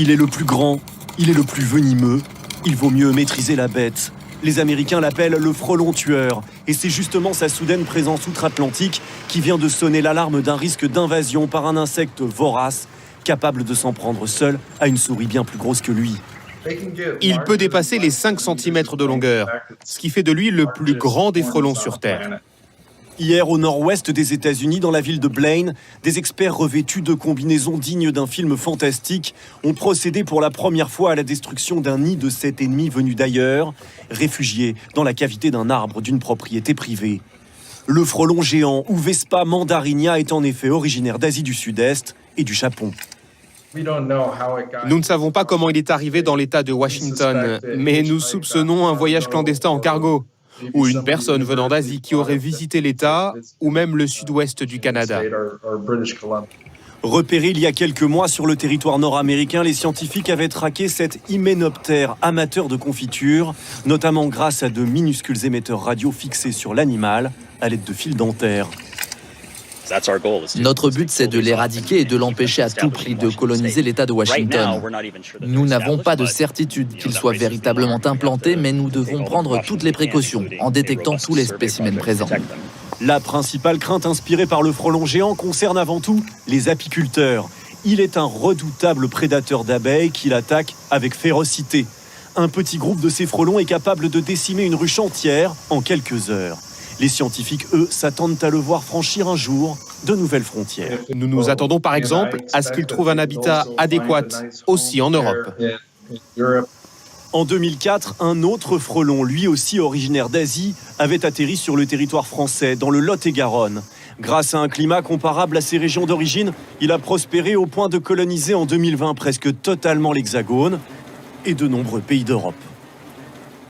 Il est le plus grand, il est le plus venimeux, il vaut mieux maîtriser la bête. Les Américains l'appellent le frelon tueur, et c'est justement sa soudaine présence outre-Atlantique qui vient de sonner l'alarme d'un risque d'invasion par un insecte vorace, capable de s'en prendre seul à une souris bien plus grosse que lui. Il peut dépasser les 5 cm de longueur, ce qui fait de lui le plus grand des frelons sur Terre. Hier, au nord-ouest des États-Unis, dans la ville de Blaine, des experts revêtus de combinaisons dignes d'un film fantastique ont procédé pour la première fois à la destruction d'un nid de cet ennemi venu d'ailleurs, réfugié dans la cavité d'un arbre d'une propriété privée. Le frelon géant, ou Vespa mandarinia, est en effet originaire d'Asie du Sud-Est et du Japon. Nous ne savons pas comment il est arrivé dans l'État de Washington, mais nous soupçonnons un voyage clandestin en cargo, ou une personne venant d'Asie qui aurait visité l'État, ou même le sud-ouest du Canada. Repéré il y a quelques mois sur le territoire nord-américain, les scientifiques avaient traqué cet hyménoptère amateur de confiture, notamment grâce à de minuscules émetteurs radio fixés sur l'animal à l'aide de fils dentaires. Notre but, c'est de l'éradiquer et de l'empêcher à tout prix de coloniser l'État de Washington. Nous n'avons pas de certitude qu'il soit véritablement implanté, mais nous devons prendre toutes les précautions en détectant tous les spécimens présents. La principale crainte inspirée par le frelon géant concerne avant tout les apiculteurs. Il est un redoutable prédateur d'abeilles qui l'attaque avec férocité. Un petit groupe de ces frelons est capable de décimer une ruche entière en quelques heures. Les scientifiques, eux, s'attendent à le voir franchir un jour de nouvelles frontières. Nous nous attendons par exemple à ce qu'il trouve un habitat adéquat, aussi en Europe. En 2004, un autre frelon, lui aussi originaire d'Asie, avait atterri sur le territoire français, dans le Lot-et-Garonne. Grâce à un climat comparable à ses régions d'origine, il a prospéré au point de coloniser en 2020 presque totalement l'Hexagone et de nombreux pays d'Europe.